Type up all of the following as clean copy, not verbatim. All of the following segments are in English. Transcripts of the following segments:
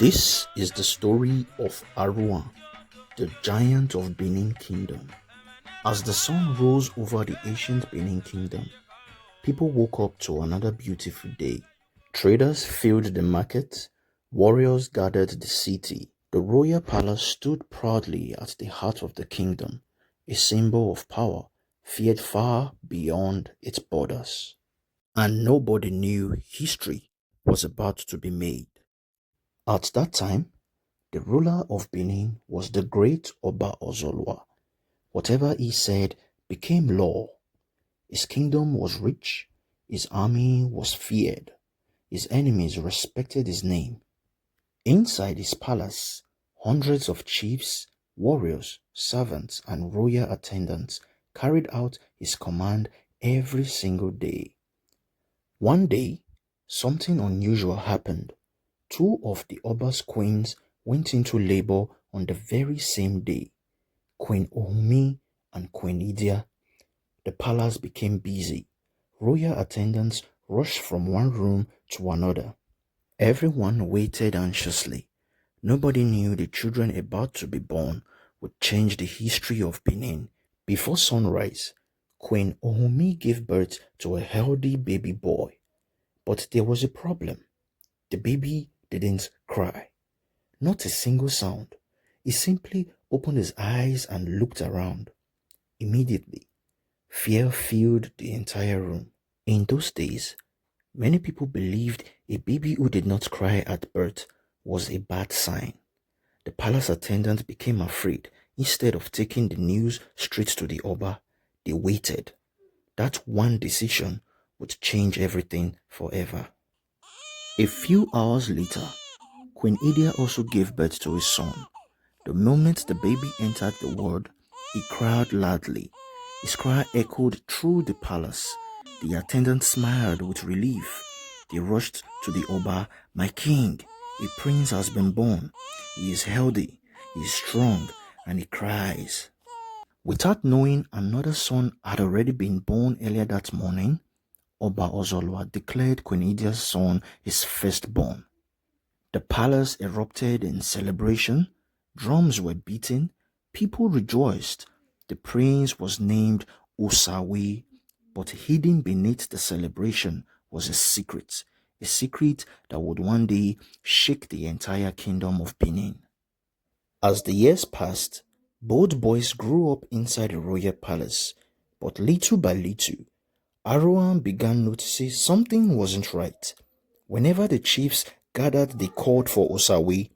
This is the story of ARHUANRAN, the giant of Benin Kingdom. As the sun rose over the ancient Benin Kingdom, people woke up to another beautiful day. Traders filled the market, warriors guarded the city. The royal palace stood proudly at the heart of the kingdom, a symbol of power, feared far beyond its borders. And nobody knew history was about to be made. At that time, the ruler of Benin was the great Oba Ozolwa. Whatever he said became law. His kingdom was rich, his army was feared, his enemies respected his name. Inside his palace, hundreds of chiefs, warriors, servants, and royal attendants carried out his command every single day. One day, something unusual happened. Two of the Oba's queens went into labor on the very same day. Queen Ohumi and Queen Idia. The palace became busy. Royal attendants rushed from one room to another. Everyone waited anxiously. Nobody knew the children about to be born would change the history of Benin. Before sunrise, Queen Ohumi gave birth to a healthy baby boy. But there was a problem. The baby didn't cry. Not a single sound. He simply opened his eyes and looked around. Immediately, fear filled the entire room. In those days, many people believed a baby who did not cry at birth was a bad sign. The palace attendant became afraid. Instead of taking the news straight to the Oba, they waited. That one decision would change everything forever. A few hours later, Queen Idia also gave birth to a son. The moment the baby entered the world, he cried loudly. His cry echoed through the palace. The attendants smiled with relief. They rushed to the Oba. "My king, a prince has been born. He is healthy, he is strong, and he cries." Without knowing, another son had already been born earlier that morning. Oba Ozolwa declared Queen Idia's son his firstborn. The palace erupted in celebration. Drums were beaten. People rejoiced. The prince was named Osawe, but hidden beneath the celebration was a secret that would one day shake the entire kingdom of Benin. As the years passed, both boys grew up inside the royal palace, but little by little, ARHUANRAN began noticing something wasn't right. Whenever the chiefs gathered, they called for Osawe.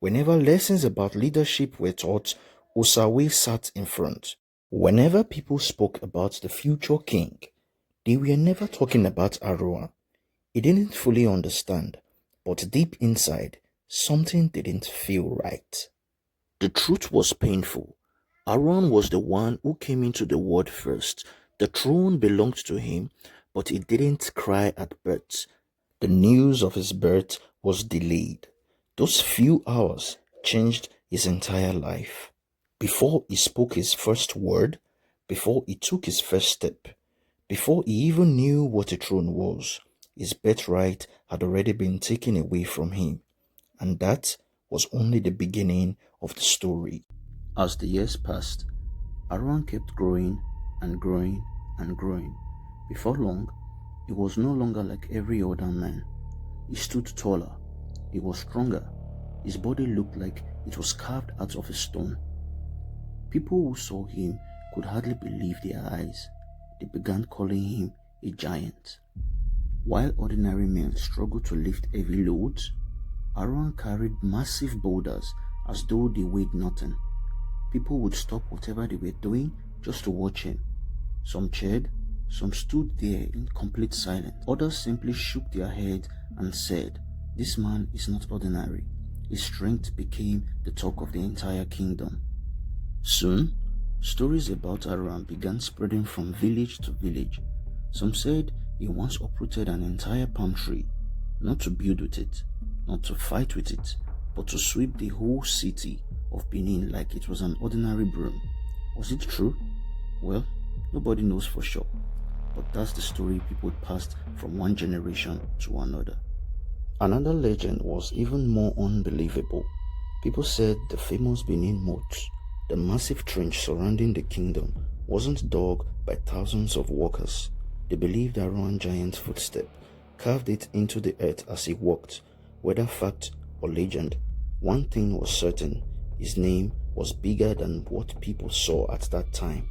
Whenever lessons about leadership were taught, Osawe sat in front. Whenever people spoke about the future king, they were never talking about ARHUANRAN. He didn't fully understand, but deep inside, something didn't feel right. The truth was painful. ARHUANRAN was the one who came into the world first. The throne belonged to him, but he didn't cry at birth. The news of his birth was delayed. Those few hours changed his entire life. Before he spoke his first word, before he took his first step, before he even knew what a throne was, his birthright had already been taken away from him. And that was only the beginning of the story. As the years passed, ARHUANRAN kept growing and growing and growing. Before long, he was no longer like every other man. He stood taller. He was stronger. His body looked like it was carved out of a stone. People who saw him could hardly believe their eyes. They began calling him a giant. While ordinary men struggled to lift heavy loads, ARHUANRAN carried massive boulders as though they weighed nothing. People would stop whatever they were doing just to watch him. Some cheered, some stood there in complete silence. Others simply shook their heads and said, "This man is not ordinary." His strength became the talk of the entire kingdom. Soon, stories about ARHUANRAN began spreading from village to village. Some said he once uprooted an entire palm tree, not to build with it, not to fight with it, but to sweep the whole city of Benin like it was an ordinary broom. Was it true? Well, nobody knows for sure, but that's the story people passed from one generation to another. Another legend was even more unbelievable. People said the famous Benin moat, the massive trench surrounding the kingdom, wasn't dug by thousands of workers. They believed Arhuan giant's footstep carved it into the earth as he walked. Whether fact or legend, one thing was certain: his name was bigger than what people saw at that time.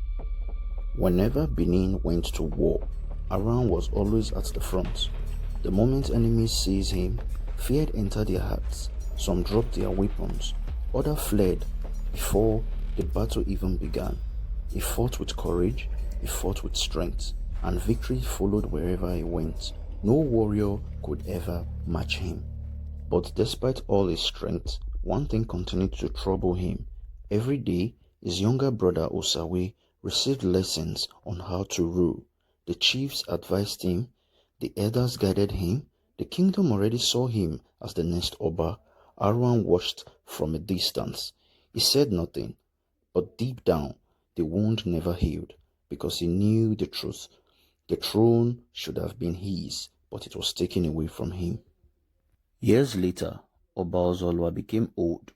Whenever Benin went to war, Arhuan was always at the front. The moment enemies seized him, fear entered their hearts. Some dropped their weapons, others fled before the battle even began. He fought with courage, he fought with strength, and victory followed wherever he went. No warrior could ever match him. But despite all his strength, one thing continued to trouble him. Every day, his younger brother Osawe received lessons on how to rule. The chiefs advised him, the elders guided him, the kingdom already saw him as the next Oba. Arhuan watched from a distance. He said nothing, but deep down, the wound never healed, because he knew the truth. The throne should have been his, but it was taken away from him. Years later, Oba Ozolwa became old.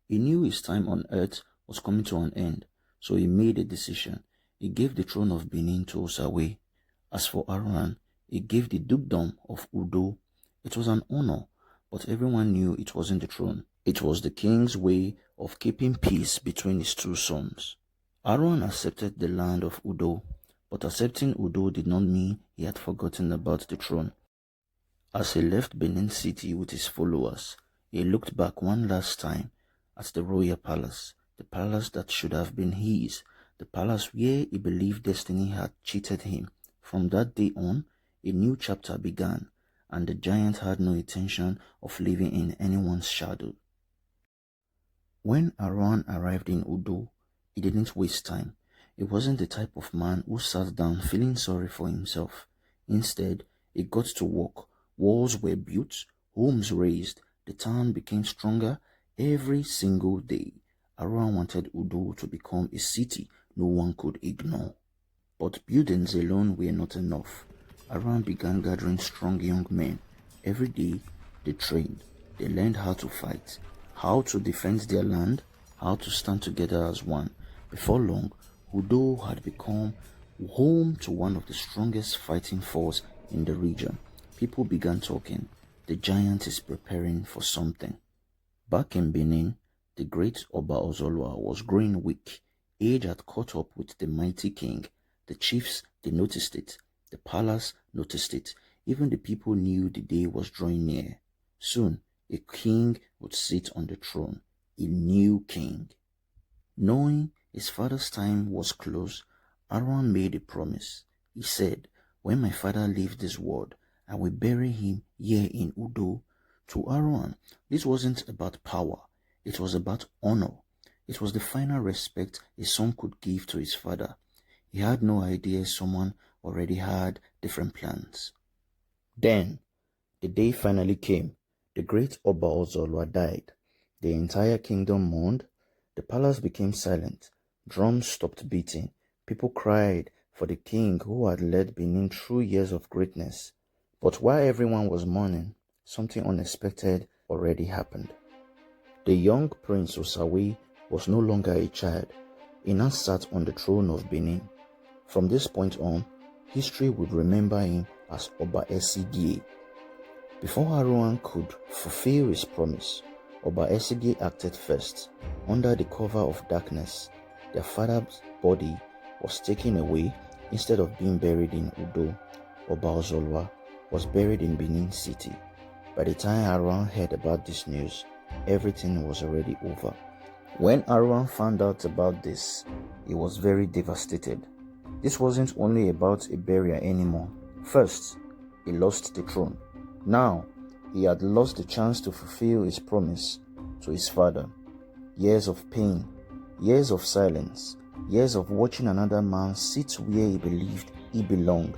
He knew his time on earth was coming to an end, so he made a decision. He gave the throne of Benin to Osawe. As for Arhuan, he gave the dukedom of Udo. It was an honor, but everyone knew it wasn't the throne. It was the king's way of keeping peace between his two sons. Arhuan accepted the land of Udo, but accepting Udo did not mean he had forgotten about the throne. As he left Benin City with his followers, he looked back one last time at the royal palace, the palace that should have been his, the palace where he believed destiny had cheated him. From that day on, a new chapter began, and the giant had no intention of living in anyone's shadow. When Arhuan arrived in Udo, he didn't waste time. He wasn't the type of man who sat down feeling sorry for himself. Instead, he got to work. Walls were built, homes raised, the town became stronger every single day. Arhuan wanted Udo to become a city no one could ignore. But buildings alone were not enough. Arhuan began gathering strong young men. Every day, they trained. They learned how to fight, how to defend their land, how to stand together as one. Before long, Udo had become home to one of the strongest fighting forces in the region. People began talking. The giant is preparing for something. Back in Benin, the great Oba Ozolwa was growing weak. Age had caught up with the mighty king. The chiefs, they noticed it. The palace noticed it. Even the people knew the day was drawing near. Soon, a king would sit on the throne. A new king. Knowing his father's time was close, Arhuan made a promise. He said, "When my father leaves this world, I will bury him here in Udo." To Arhuan, this wasn't about power. It was about honor. It was the final respect a son could give to his father. He had no idea someone already had different plans. Then, the day finally came. The great Oba Ozolwa died. The entire kingdom mourned. The palace became silent. Drums stopped beating. People cried for the king who had led Benin through years of greatness. But while everyone was mourning, something unexpected already happened. The young Prince Osawe was no longer a child. He now sat on the throne of Benin. From this point on, history would remember him as Oba Esigie. Before Arhuan could fulfill his promise, Oba Esigie acted first. Under the cover of darkness, their father's body was taken away. Instead of being buried in Udo, Oba Ozolwa was buried in Benin City. By the time Arhuan heard about this news, everything was already over. When Arhuan found out about this, he was very devastated. This wasn't only about a burial anymore. First, he lost the throne. Now, he had lost the chance to fulfill his promise to his father. Years of pain, years of silence, years of watching another man sit where he believed he belonged,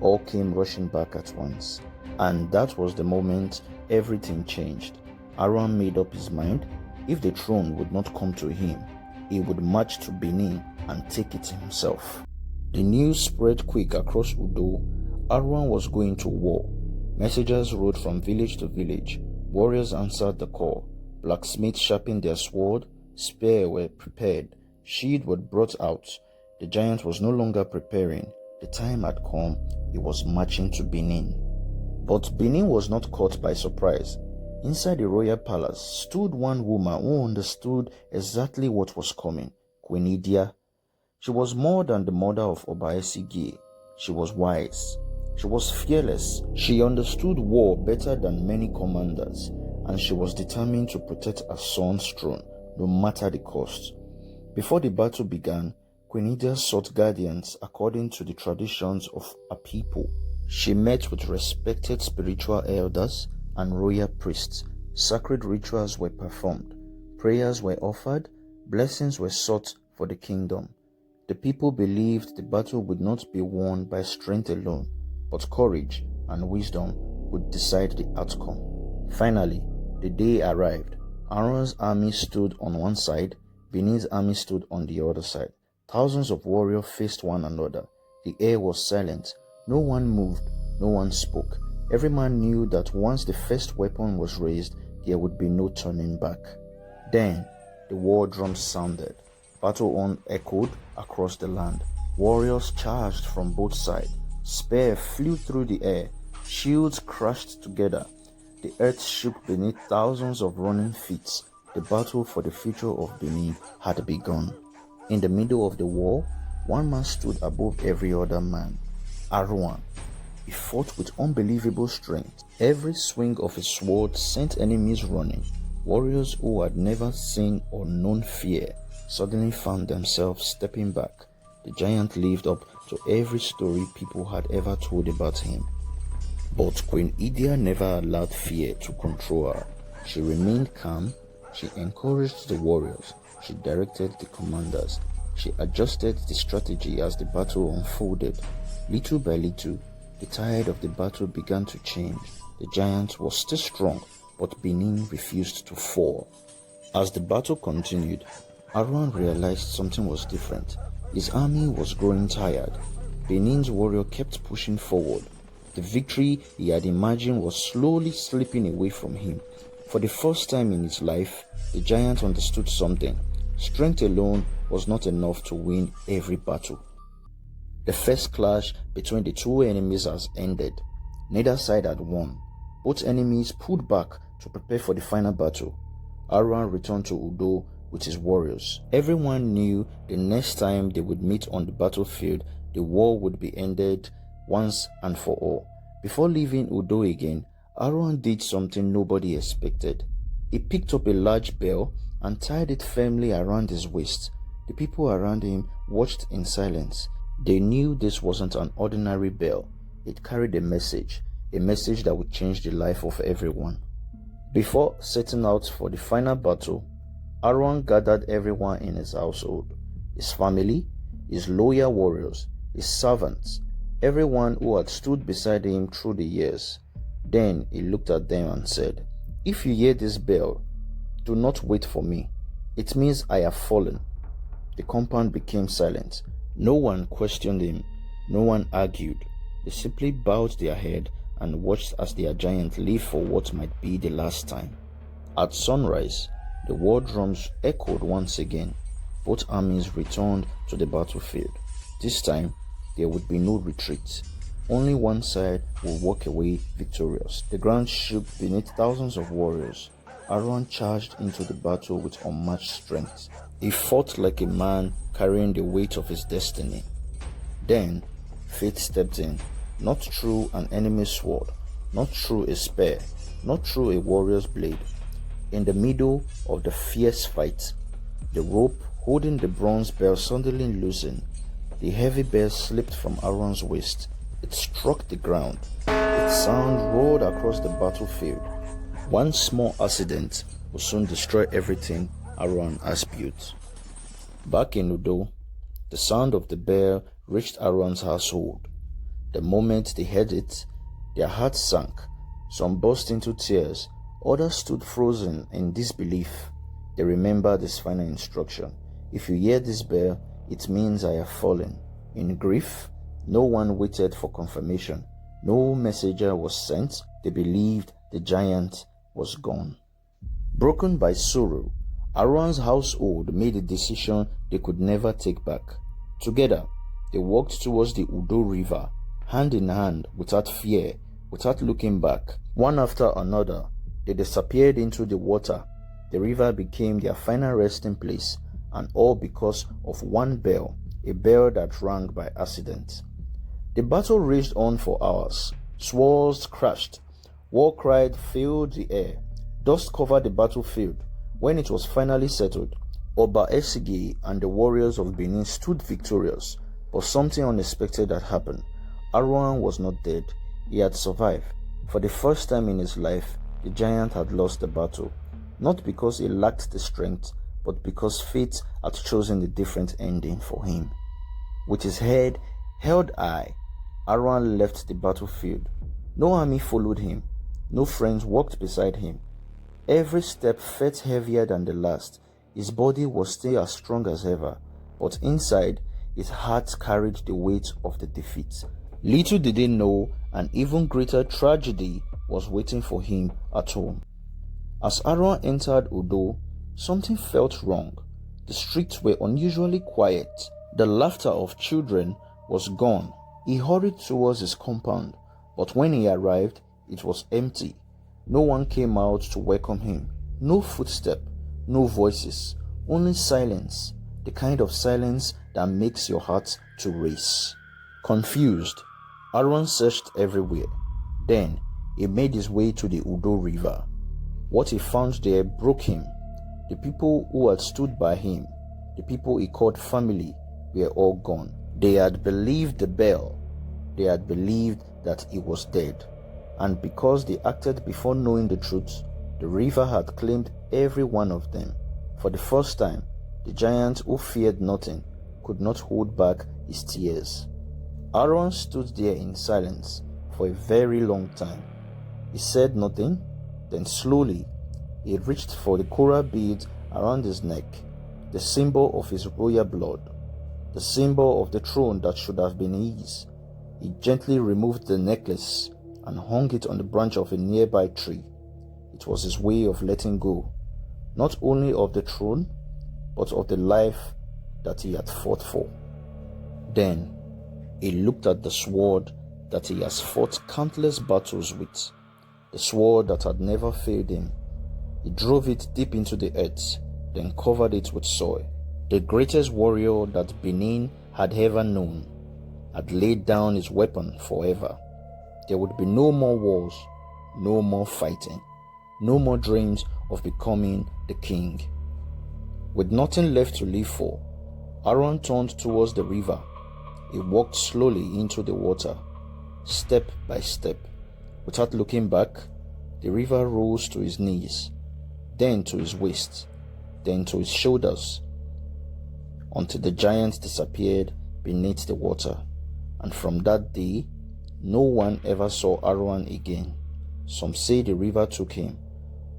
all came rushing back at once. And that was the moment everything changed. Arhuan made up his mind. If the throne would not come to him, he would march to Benin and take it himself. The news spread quick across Udo. Arhuan was going to war. Messengers rode from village to village. Warriors answered the call. Blacksmiths sharpened their sword. Spears were prepared. Shields were brought out. The giant was no longer preparing. The time had come. He was marching to Benin. But Benin was not caught by surprise. Inside the royal palace stood one woman who understood exactly what was coming, Queen Idia. She was more than the mother of Obaesige. She was wise. She was fearless. She understood war better than many commanders, and she was determined to protect her son's throne, no matter the cost. Before the battle began, Queen Idia sought guardians according to the traditions of her people. She met with respected spiritual elders and royal priests. Sacred rituals were performed. Prayers were offered. Blessings were sought for the kingdom. The people believed the battle would not be won by strength alone, but courage and wisdom would decide the outcome. Finally, the day arrived. Aaron's army stood on one side, Benin's army stood on the other side. Thousands of warriors faced one another. The air was silent. No one moved, no one spoke. Every man knew that once the first weapon was raised, there would be no turning back. Then, the war drums sounded. Battle on echoed across the land. Warriors charged from both sides. Spears flew through the air. Shields crashed together. The earth shook beneath thousands of running feet. The battle for the future of Benin had begun. In the middle of the war, one man stood above every other man. ARHUANRAN. He fought with unbelievable strength. Every swing of his sword sent enemies running. Warriors who had never seen or known fear suddenly found themselves stepping back. The giant lived up to every story people had ever told about him. But Queen Idia never allowed fear to control her. She remained calm. She encouraged the warriors. She directed the commanders. She adjusted the strategy as the battle unfolded. Little by little, the tide of the battle began to change. The giant was still strong, but Benin refused to fall. As the battle continued, ARHUANRAN realized something was different. His army was growing tired. Benin's warrior kept pushing forward. The victory he had imagined was slowly slipping away from him. For the first time in his life, the giant understood something. Strength alone was not enough to win every battle. The first clash between the two enemies has ended. Neither side had won. Both enemies pulled back to prepare for the final battle. ARHUANRAN returned to Udo with his warriors. Everyone knew the next time they would meet on the battlefield, the war would be ended once and for all. Before leaving Udo again, ARHUANRAN did something nobody expected. He picked up a large bell and tied it firmly around his waist. The people around him watched in silence. They knew this wasn't an ordinary bell. It carried a message that would change the life of everyone. Before setting out for the final battle, ARHUANRAN gathered everyone in his household, his family, his loyal warriors, his servants, everyone who had stood beside him through the years. Then he looked at them and said, "If you hear this bell, do not wait for me. It means I have fallen." The compound became silent. No one questioned him. No one argued. They simply bowed their head and watched as their giant lived for what might be the last time. At sunrise, the war drums echoed once again. Both armies returned to the battlefield. This time, there would be no retreat. Only one side would walk away victorious. The ground shook beneath thousands of warriors. ARHUANRAN charged into the battle with unmatched strength. He fought like a man carrying the weight of his destiny. Then, fate stepped in, not through an enemy's sword, not through a spear, not through a warrior's blade. In the middle of the fierce fight, the rope holding the bronze bell suddenly loosened. The heavy bell slipped from ARHUANRAN's waist. It struck the ground. Its sound roared across the battlefield. One small accident will soon destroy everything ARHUANRAN has built. Back in Udo, the sound of the bell reached ARHUANRAN's household. The moment they heard it, their hearts sank. Some burst into tears. Others stood frozen in disbelief. They remembered his final instruction. "If you hear this bell, it means I have fallen." In grief, no one waited for confirmation. No messenger was sent. They believed the giant was gone. Broken by sorrow, ARHUANRAN's household made a decision they could never take back. Together, they walked towards the Udo River, hand in hand, without fear, without looking back. One after another, they disappeared into the water. The river became their final resting place, and all because of one bell, a bell that rang by accident. The battle raged on for hours. Swords crashed. War cry filled the air. Dust covered the battlefield. When it was finally settled, Oba Esige and the warriors of Benin stood victorious, but something unexpected had happened. ARHUANRAN was not dead. He had survived. For the first time in his life, the giant had lost the battle, not because he lacked the strength, but because fate had chosen a different ending for him. With his head held high, ARHUANRAN left the battlefield. No army followed him. No friends walked beside him. Every step felt heavier than the last. His body was still as strong as ever, but inside, his heart carried the weight of the defeat. Little did they know an even greater tragedy was waiting for him at home. As ARHUANRAN entered Udo, something felt wrong. The streets were unusually quiet. The laughter of children was gone. He hurried towards his compound, but when he arrived, it was empty. No one came out to welcome him. No footstep, no voices, only silence, the kind of silence that makes your heart to race. Confused, ARHUANRAN searched everywhere. Then, he made his way to the Udo River. What he found there broke him. The people who had stood by him, the people he called family, were all gone. They had believed the bell. They had believed that he was dead. And because they acted before knowing the truth, the river had claimed every one of them. For the first time, the giant who feared nothing could not hold back his tears. ARHUANRAN stood there in silence for a very long time. He said nothing, then slowly he reached for the coral beads around his neck, the symbol of his royal blood, the symbol of the throne that should have been his. He gently removed the necklace and hung it on the branch of a nearby tree. It was his way of letting go, not only of the throne, but of the life that he had fought for. Then he looked at the sword that he has fought countless battles with, the sword that had never failed him. He drove it deep into the earth, then covered it with soil. The greatest warrior that Benin had ever known had laid down his weapon forever. There would be no more wars, no more fighting, no more dreams of becoming the king. With nothing left to live for, ARHUANRAN turned towards the river. He walked slowly into the water, step by step. Without looking back, the river rose to his knees, then to his waist, then to his shoulders, until the giant disappeared beneath the water. And from that day, no one ever saw ARHUANRAN again. Some say the river took him.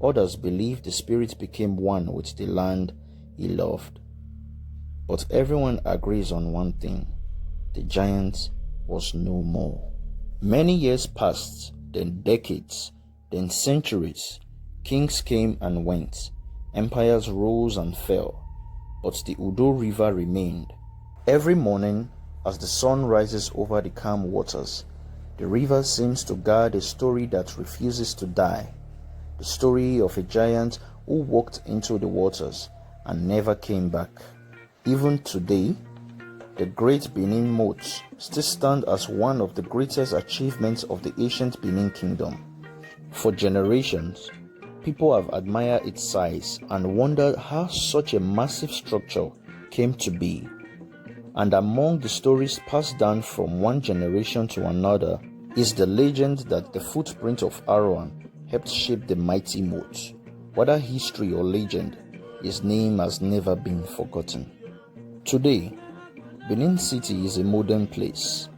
Others believe the spirit became one with the land he loved. But everyone agrees on one thing: the giant was no more. Many years passed, then decades, then centuries. Kings came and went. Empires rose and fell. But the Udo River remained. Every morning, as the sun rises over the calm waters, the river seems to guard a story that refuses to die. The story of a giant who walked into the waters and never came back. Even today, the great Benin moat still stands as one of the greatest achievements of the ancient Benin kingdom. For generations, people have admired its size and wondered how such a massive structure came to be. And among the stories passed down from one generation to another is the legend that the footprint of ARHUANRAN helped shape the mighty moat. Whether history or legend, his name has never been forgotten. Today, Benin City is a modern place,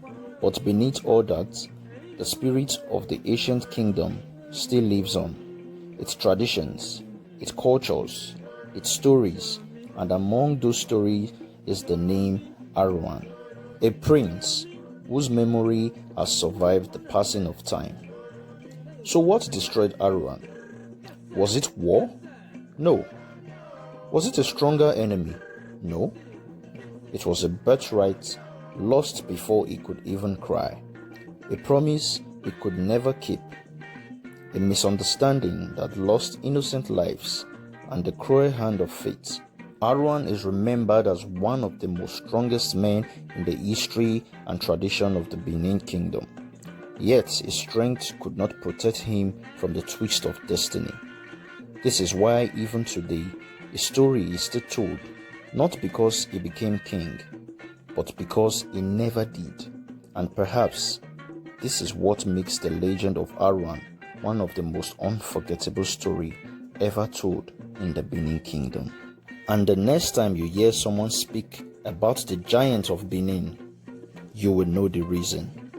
but beneath all that, the spirit of the ancient kingdom still lives on. Its traditions, its cultures, its stories, and among those stories is the name ARHUANRAN. A prince whose memory has survived the passing of time. So what destroyed ARHUANRAN? Was it war? No. Was it a stronger enemy? No. It was a birthright lost before he could even cry, a promise he could never keep, a misunderstanding that lost innocent lives, and the cruel hand of fate. ARHUANRAN is remembered as one of the most strongest men in the history and tradition of the Benin Kingdom. Yet his strength could not protect him from the twist of destiny. This is why even today his story is still told, not because he became king, but because he never did. And perhaps this is what makes the legend of ARHUANRAN one of the most unforgettable stories ever told in the Benin Kingdom. And the next time you hear someone speak about the giant of Benin, you will know the reason.